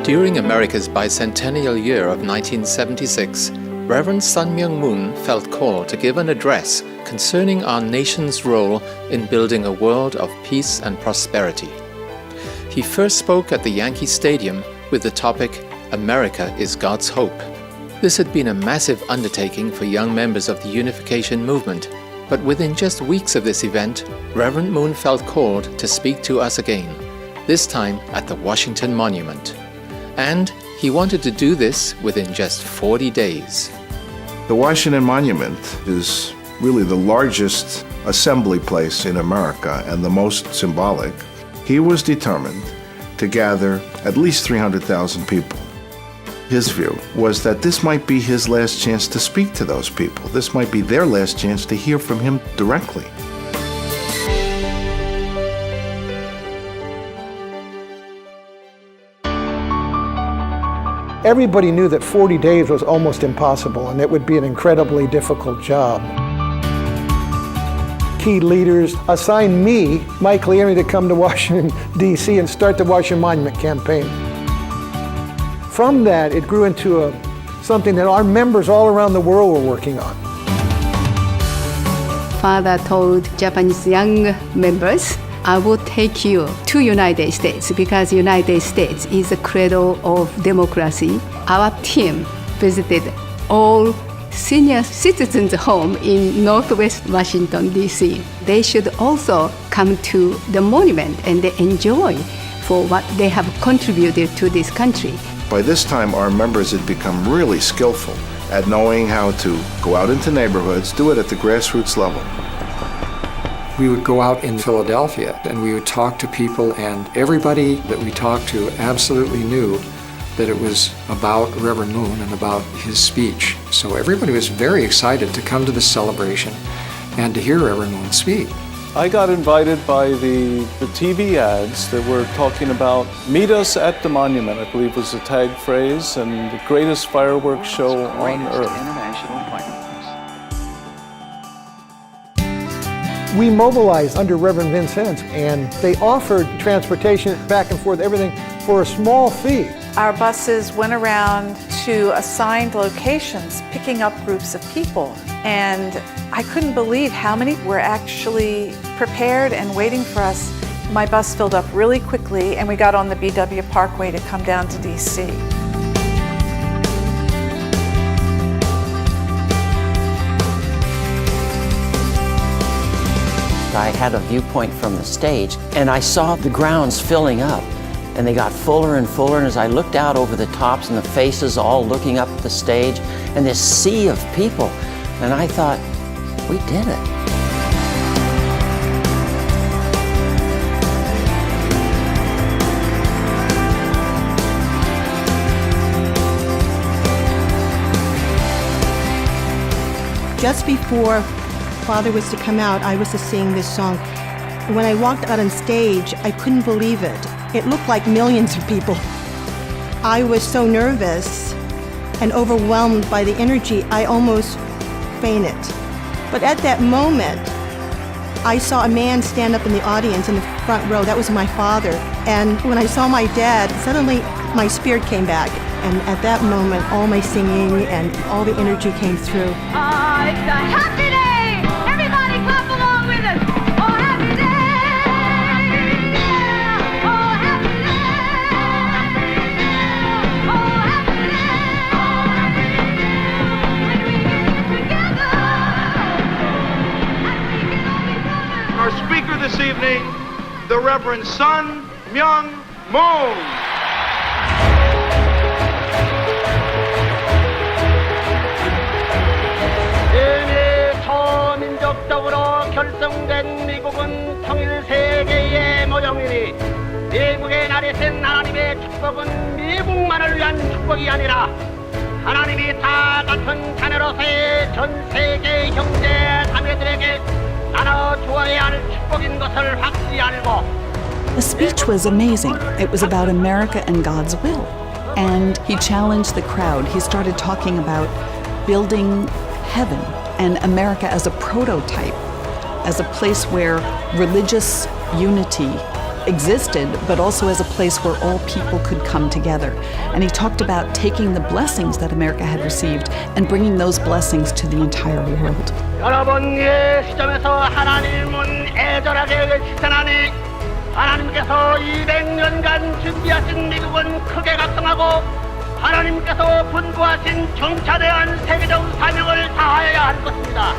During America's bicentennial year of 1976, Reverend Sun Myung Moon felt called to give an address concerning our nation's role in building a world of peace and prosperity. He first spoke at the Yankee Stadium with the topic, America is God's Hope. This had been a massive undertaking for young members of the unification movement, but within just weeks of this event, Reverend Moon felt called to speak to us again, this time at the Washington Monument. And he wanted to do this within just 40 days. The Washington Monument is really the largest assembly place in America and the most symbolic. He was determined to gather at least 300,000 people. His view was that this might be his last chance to speak to those people. This might be their last chance to hear from him directly. Everybody knew that 40 days was almost impossible and it would be an incredibly difficult job. Key leaders assigned me, Mike Leary, to come to Washington, D.C. and start the Washington Monument campaign. From that, it grew into something that our members all around the world were working on. Father told Japanese young members, I will take you to United States because United States is the cradle of democracy. Our team visited all senior citizens' home in Northwest Washington, D.C. They should also come to the monument and enjoy for what they have contributed to this country. By this time, our members had become really skillful at knowing how to go out into neighborhoods, do it at the grassroots level. We would go out in Philadelphia and we would talk to people, and everybody that we talked to absolutely knew that it was about Reverend Moon and about his speech. So everybody was very excited to come to this celebration and to hear Reverend Moon speak. I got invited by the TV ads that were talking about meet us at the monument, I believe was the tag phrase, and the greatest fireworks show on earth. We mobilized under Reverend Vincent, and they offered transportation back and forth, everything for a small fee. Our buses went around to assigned locations, picking up groups of people. And I couldn't believe how many were actually prepared and waiting for us. My bus filled up really quickly, and we got on the BW Parkway to come down to DC. I had a viewpoint from the stage, and I saw the grounds filling up, and they got fuller and fuller, and as I looked out over the tops and the faces all looking up at the stage, and this sea of people, and I thought, we did it. Just before Father was to come out, I was to sing this song. When I walked out on stage, I couldn't believe it. It looked like millions of people. I was so nervous and overwhelmed by the energy, I almost fainted. But at that moment, I saw a man stand up in the audience in the front row. That was my father. And when I saw my dad, suddenly my spirit came back. And at that moment, all my singing and all the energy came through. It's a happy day! Everybody clap along with us! Oh, happy day! Yeah! Oh, happy day! Oh, happy day! When we get together and we get on each other. Our speaker this evening, the Reverend Sun Myung Moon. 적으로 결성된 미국은 통일 세계의 모형이니 미국의 날이 센 하나님의 축복은 미국만을 위한 축복이 아니라 하나님이 다 같은 자녀로서의 전 세계 형제 자매들에게 나눠 주어야 할 축복인 것을 확실히 알고. The speech was amazing. It was about America and God's will. And he challenged the crowd. He started talking about building heaven and America as a prototype, as a place where religious unity existed, but also as a place where all people could come together. And he talked about taking the blessings that America had received and bringing those blessings to the entire world. 여러분의 시점에서 하나님은 애절하게 외치사나니 하나님께서 200년간 준비하신 미국은 크게 각성하고 하나님께서 분부하신 중차대한 세계적 사명을 다하여야 할 것입니다.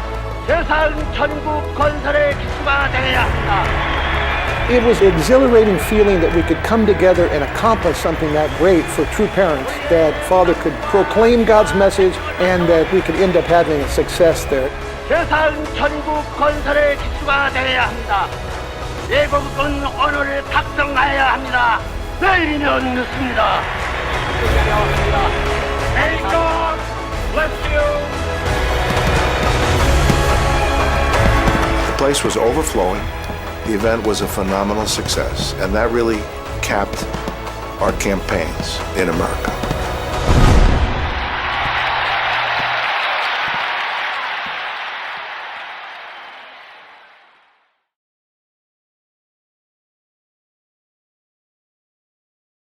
세상 천국 건설의 기수가 되어야 합니다. It was an exhilarating feeling that we could come together and accomplish something that great for true parents, that Father could proclaim God's message and that we could end up having a success there. 세상 천국 건설의 기수가 되어야 합니다. 예국은 오늘 각성하여야 합니다. 내일이면 늦습니다. May God bless you. The place was overflowing. The event was a phenomenal success, and that really capped our campaigns in America.